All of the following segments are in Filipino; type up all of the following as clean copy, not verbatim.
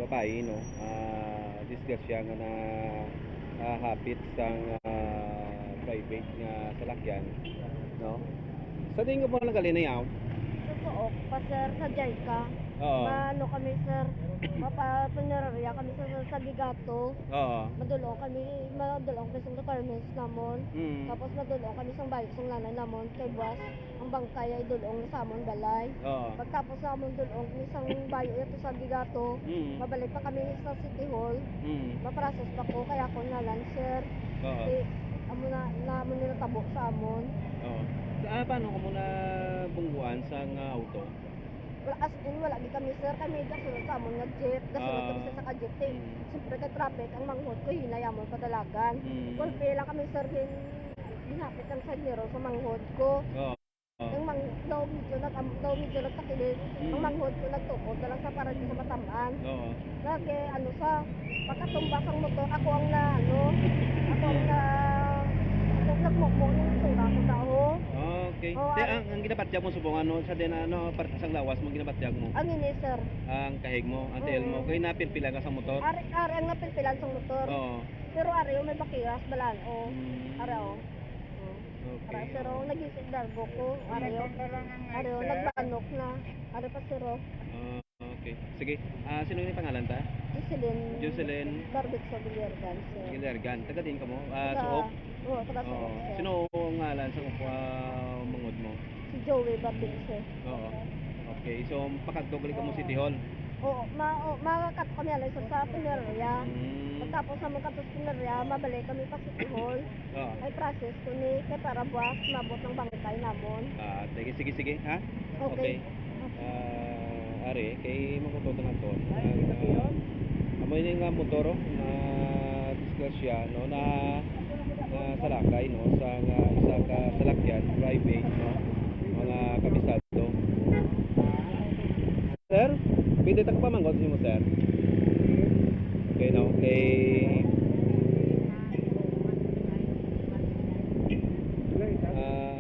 babae no disgrasya nga na hapit sang private nga salakyan no. Sa tingin ko po nagalinayaw. Totoo, pa sir, sa Jaika. Oo. Ano kami sir, mapapunararya kami sa Ligato. Oo. Madulong kami sa requirements namon. Tapos madulong kami sa bayo sa nanay namon kay buwas. Ang bangkay ay dulong sa amon balay. Oo. Pagtapos sa amon dulong kami sa bayo ito sa Ligato. Mabalik pa kami sa City Hall. Maprocess pa ko kaya ako nalan sir. Oo. Amo na nila tabo sa amon. Oo. Paano ko muna bungguan sa auto? Wala di kami sir, kami gasunod sa amon nga jeep, gasunod kami sa jeep. Siyempre kay traffic, ang manghod ko hinayamon padalagan. Kulpe lang kami sir, ginapit ang side mirror sa manghod ko. Yung daw medyo nagtakilid, ang manghod ko nagtukod na lang sa parang sa matamaan. Lagi ano sa pagkatumbas ang motor, ako ang nagmukmuk ng sura ko tao. Okay. Ang ginapatyag mo subong sa din parte sang lawas mo ginapatyag mo. Ang ini sir. Ang kahig mo, ang tail mo, kay napilpila ka sa motor. Ari ang napilpilan sa motor. Oo. Pero ari may bakiras balan o. Ari o. Okay. Ari sir nagising dargo ko. Ari nagbanok na. Ari pa sir. Okay. Sige. Sino yung pangalan ta? Jocelyn Barbitso Villargan sir. Villargan. Taga din ka mo? Suok? Oo, taga Suok. Sino ang ngalan sa mangod mo? Si Joey Barbitso. Oo. Okay. So pakadobalik ka mo City Hall? Oo, makakat kami alay sa Pinerya. Pagtapos naman katos Pinerya, mabalik kami pa City Hall. Ay process ko ni kay para buwas mabot ng bangkay namon. Sige ha? Okay. Ari kay makututo na to. Amoy ni nga motor na disgrasya no na salakay no sa isa ka salakyan private no mga kabisado. Sir, pwede tak pa mangot si mo sir. Okay no,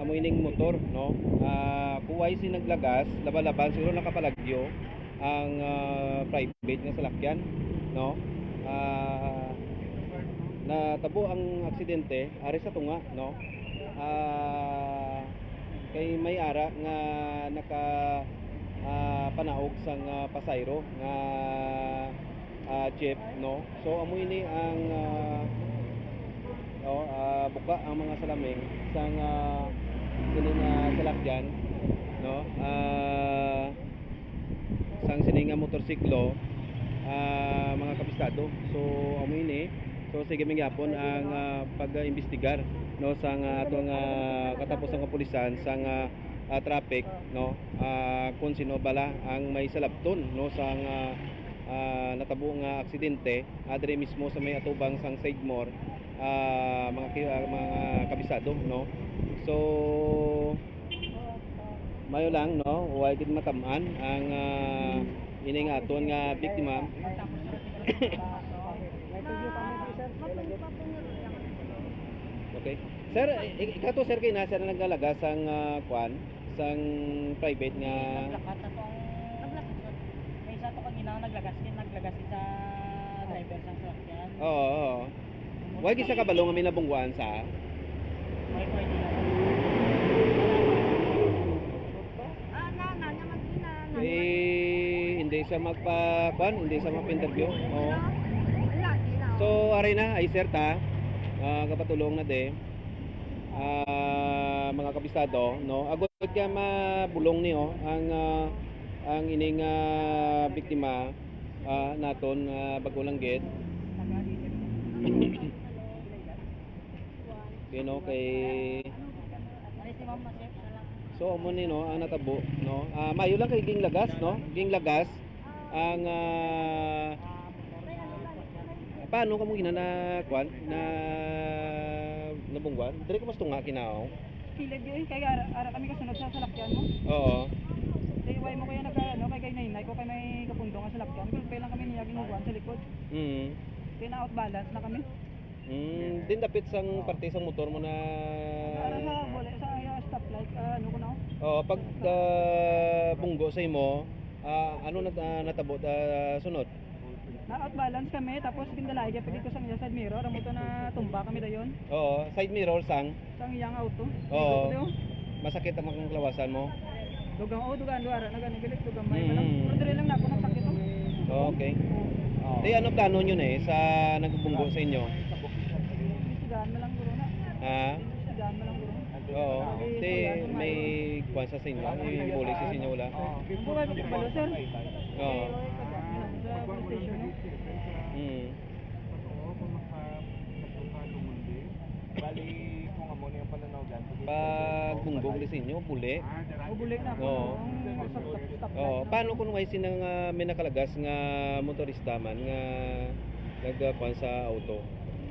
amoy ning motor no. Kuway si naglagas, laban-laban siguro nakapalagyo ang private nga salakyan no. Natabo ang aksidente ari sa tunga no. Kay may ara nga naka panaog sang pasayro nga jeep no. So amoy ni ang buka ang mga salaming sang sining salakyan no. Sang sining motorsiklo mga kabisado. So amoy ni sige mangyapon ang pag-imbestigar no sang atong katapos ng kapulisan sang traffic no kung sino bala ang may salabton no sang natabo nga aksidente adre mismo sa may atubang sang Sidemore mga kabisado no. So mayo lang no, way gid matamaan ang ining aton nga biktima. Okay. Sir, ikato sir kay na sir naglalagas sang kwan sang private nga may isa to kanina naglagas sa driver sang sasakyan. Oo. Way gid sa kabalo nga may nabungguan sa hindi sa magpa-kwan, hindi sa magpa-interview. Oo. So, ari na ay sir ta. Kapatulong na de. Mga kabisado, no. Agud ka mabulong niyo ang ining biktima naton bagulang gid. Kay so amo ni no ang natabo no. Mayo lang kay ging lagas no. Ging lagas ang paano kamo ginana kwan na nabungwan? Dire ka mas tunga kinao. Kilid yun kay ara kami kasunod sa salakyan mo. Oo. Kay way mo kaya kay nainay ko kay may kapundong sa salakyan. Kulpe lang kami niya ginuguan sa likod. Kaya na out balance na kami. Din dapit sang parte sang motor mo na sa stoplight ano ko na. Pag bunggo sa imo, ano natabo sunod? Na-out balance kami, tapos kindalay kaya pili ko sang iya side mirror, amo to na tumba kami dayon. Oo, side mirror sang. Sang iyang auto. Oo. Dito, Masakit ang mga klawasan mo. dugang duara na gani bilik dugang may balang. Mm. Pero dire lang na ako nagsakit to. Okay. Di ano plano nyo na sa nagbunggo sa inyo? Istigaan na lang guro na. Ha? Istigaan na lang guro. Oo. Di may kwansa sa inyo? May bulig sa inyo wala? Ang buhay ko pabalo sir. Oo. Sa police station no. Mm. Bali kung amo niya pananawagan. Pag bunggog sa inyo, buli. Bubulik na ako. Oo. Stop. Oo. Paano kung may sinang may nakalagas nga motorista man nga nagkuan sa auto?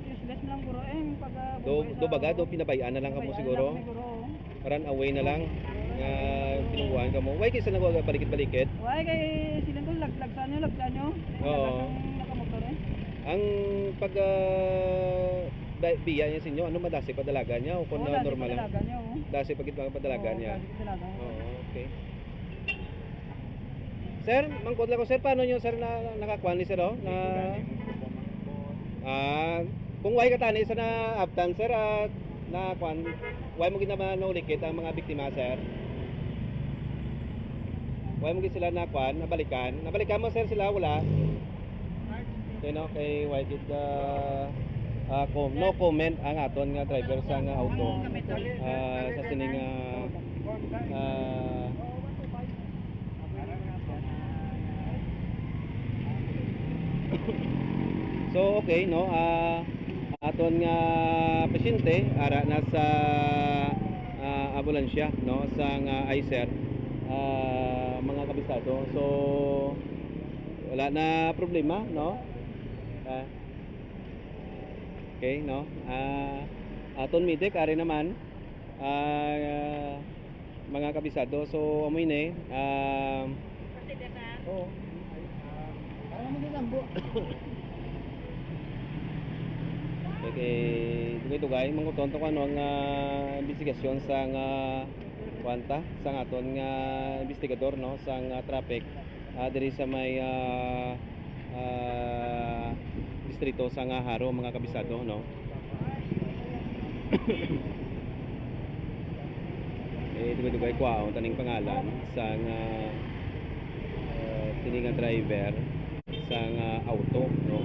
Useless na lang guro pag Do baga do pinabayaan na lang kamo siguro. Run away na lang nga pinukuhan ka mo. Why kaysa nagbalikit-balikit? Why kay sila to lagsan nyo. Oo. Nakamotor Ang pag biya niya sa inyo, ano madasi padalaga niya o kung normal lang? Dalaga niya oh. Dasi pagit mga padalaga niya. Dalaga. Oo, okay. Sir, mangkot lang ko sir, paano nyo sir na nakakuan ni sir oh? Kung why katani sa na abtan sir na kuan, why mo gina naulikit ang mga biktima sir? Why mo gid sila na kuan, nabalikan? Nabalikan mo sir sila wala? Okay no, kay why gid no comment ang aton nga driver sa nga auto sa sining so okay no aton nga pasyente ara na sa ambulansya no sa nga ICER mga kabisado so wala na problema no okay no aton mitik ari naman mga kabisado so amoy ni Para mo din lambo. okay dugay-dugay mangkuton to ano ang investigasyon sa nga kwanta sa aton nga investigador no sa traffic diri sa may distrito sa nga Haro mga kabisado no. Dugay-dugay ko taning pangalan sa nga sininga driver sa nga auto no.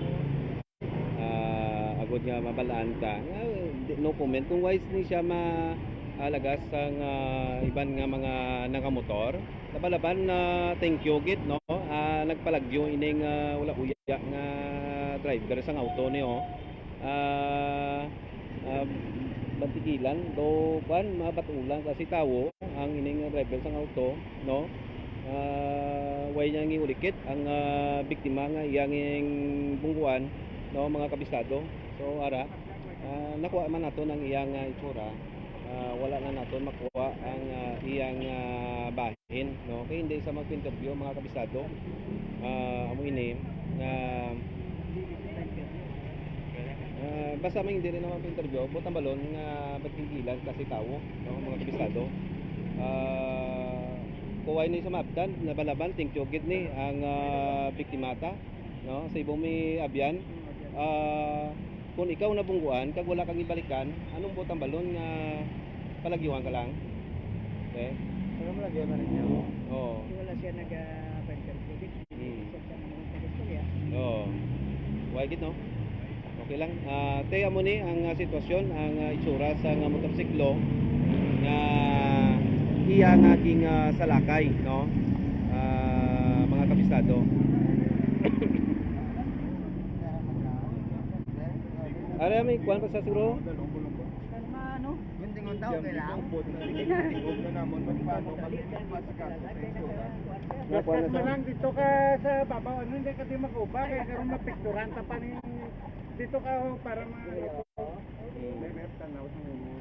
Agud nga mabalaan ta no comment kung wise ni siya alagas sa nga iban nga mga nakamotor labalaban na thank you gid no nagpalagyo ining wala uya nga driver sa auto niyo bantikilan do ban mabatulan kasi tawo ang ining driver sa auto no way niya ngi ulikit ang biktima nga iyang bungguan no mga kabisado so ara nakuha man nato ang iyang itsura wala na naton makuha ang iyang bahin no kay hindi sa mag-interview mga kabisado amo ini basta may hindi rin naman interview butang balon nga batinggilan kasi tawo no mga kabisado kuway ni sa mapdan labalaban tingkyogid ni ang biktimata no sa ibong may abyan kung ikaw nabungguan kag wala kang ibalikan anong butang balon nga palagyuhan ka lang okay Pero mo lagi man niya. oo Wala siya nag-interview. oo why gid no okay lang teya mo ni ang sitwasyon ang itsura sa nga motorsiklo nga iya nga aking salakay no mga kabisado ara may kuan pa sa siguro Ano? Yung tingon tao kailangan. Tingog na namon paano magpapasakaso sa itsura. Nakuha na sa Lang dito ka sa babaw, ano hindi ka di mag-uba, kaya karoon mapikturan ta pa ni dito ka para May tanaw sa mo.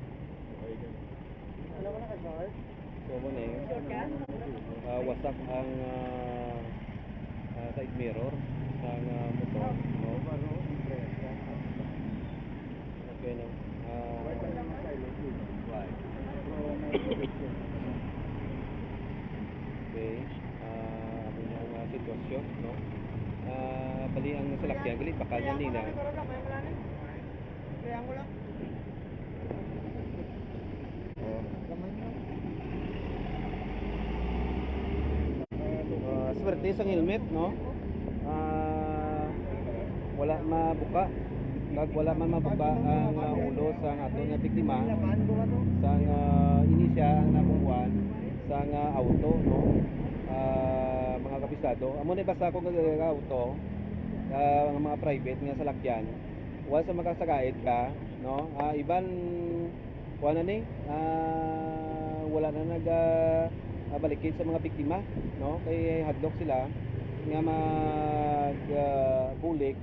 Ano ka na ka short? so mo na wasak ang side mirror sa motor no okay no okay ano yung sitwasyon no bali ang salakyan gali bakal na nila. Kaya mo lang. Oh. Kamay mo. Swerte sa helmet, no? Wala mabuka. Kag wala man mabuka ang ulo sa ato nga biktima sa inisya ang nakukuan sa auto, no? Mga kabisado. Amo ni basta ko nga auto, mga private nga salakyan. Wala sa makasagaid ka, no? Iban kuan ni wala na balikid sa mga biktima, no? Kay hadlok sila nga mag bulik.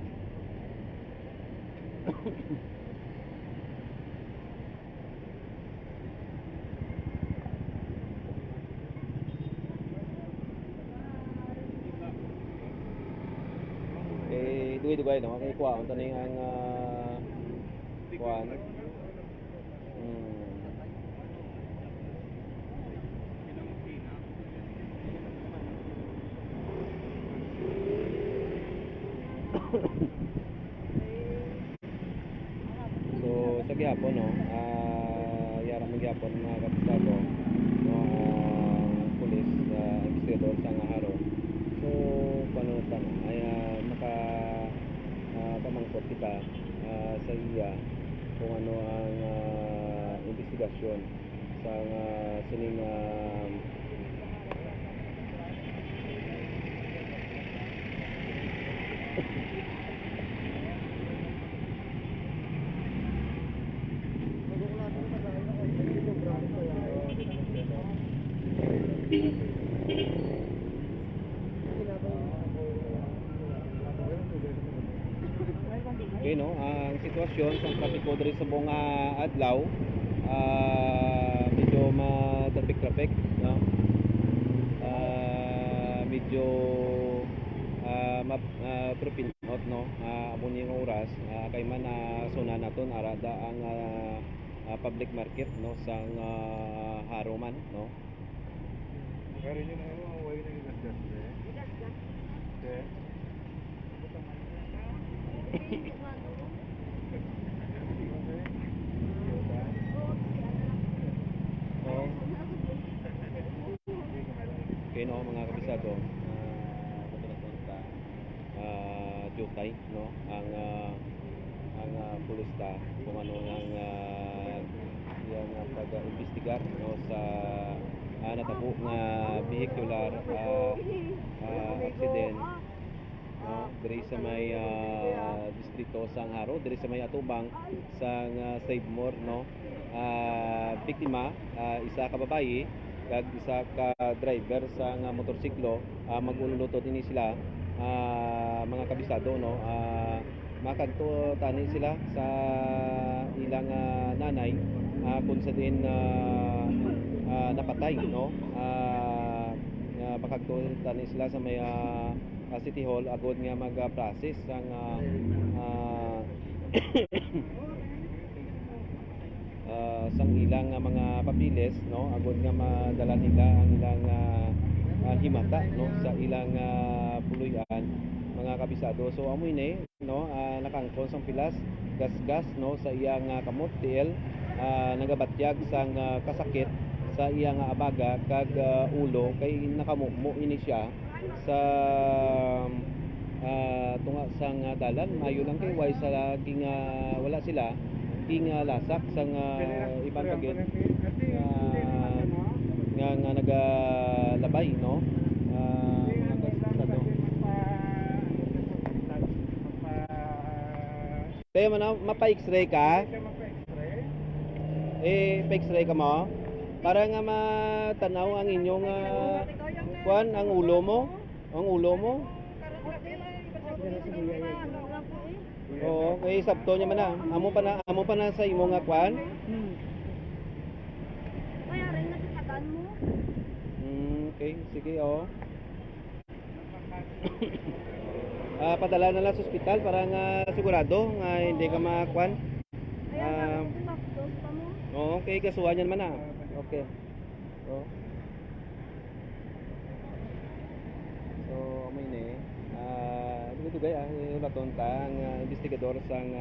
Dugay-dugay, no? Kay kuwaon tani ang kuwan. So sa gihapon, no, yara man gihapon mga kabisado, no, pulis, investigador sa Ngaharo. So paano ta ay maka pamangkot kita sa iya kung ano ang investigasyon sa sining okay, no, ang sitwasyon sa trapiko diri sa buong adlaw, medyo ma-traffic, no? Medyo propinot, no? Amo ni nga oras kay man suna naton arada ang public market, no, sa Haroman, no? Pero yun na yung way na ginasgas. Okay, no, mga kabisado, punta jutay, no, ang pulis ta kung ano ang yang pag-imbestigar, no, sa natabo nga vehicular accident, no, diri sa may distrito sa Haro, diri sa may atubang sa Save-More, no. Biktima isa ka babayi kag isa ka driver sa motorsiklo, magululutot ini sila mga kabisado, no. Makadto tani sila sa ilang nanay kung sa din napatay, no. Makadto tani sila sa may City Hall agod nga mag-process ang sang ilang mga papiles, no, agod nga madala nila ang ilang himata, no, sa ilang puluyan, mga kabisado. So amoy ni, no, nakangkon sang pilas gas-gas, no, sa iyang kamot TL, nagabatyag sang kasakit sa iyang abaga kag ulo kay nakamukmo ini siya sa tunga sang dalan. Mayo lang kay way sa laging wala sila ging lasak sang ibang pagit nga nagalabay, no, mga kabisado. Kaya man mapa-x-ray ka? Pa-x-ray ka mo? Para nga matanaw ang inyong kuan, ang ulo mo. Ang ulo mo. Oo, kay sabto niya man na. Amo pa na sa imo nga kuan. Kaya rin natatagan mo. Okay, sige, oh. Padala na lang sa ospital para nga sigurado nga hindi ka makuan. Kaya makdos pa mo. Okay, kasuhan yan man na. Okay. So, amoy ni. dito gaya ulaton ta ang investigador sang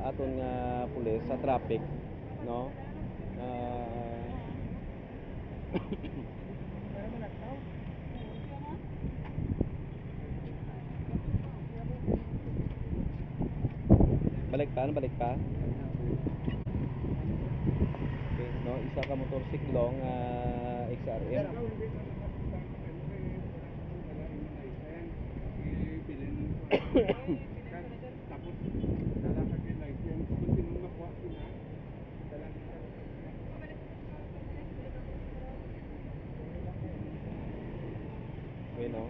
aton nga pulis sa traffic, no? Balik ta. Okay, no, isa ka motorsiklo nga XRM. Tapos dala ka yung license kung sino makuha sila. Dala ka. Okay, no?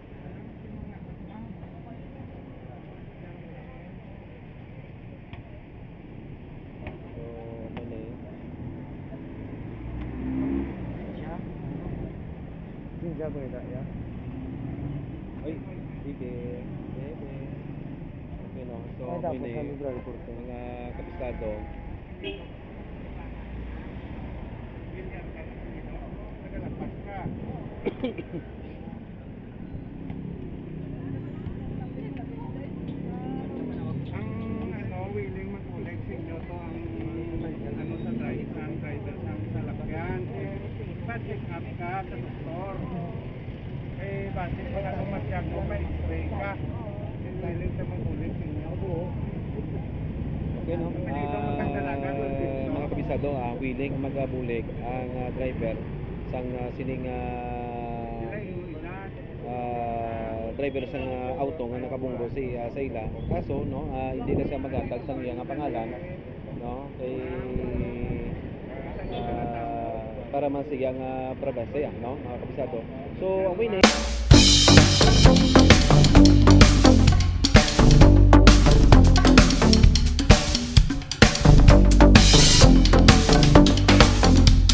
So, ano na eh. Hindi ba ito ya? Ay, sige. Okay, no? So, Ay, ako tapos ini, sa lugar report ko. mga kabisado, Nagalagpas ka. Ang willing mag-ulit sa inyo to ang sa driver sa salakyan. Pa-check up ka sa doktor. Base pa lang umasyag mo, may x-ray ka. Willing sa mag-ulit sa inyo. okay, no? Mga kabisado, willing magabulig ang driver sang sining driver sang auto nga nakabunggo sa ila. Kaso, no, hindi na siya magatag sang iya nga pangalan, no? Kay para man siya nga privacy, no, mga kabisado. So, ang winning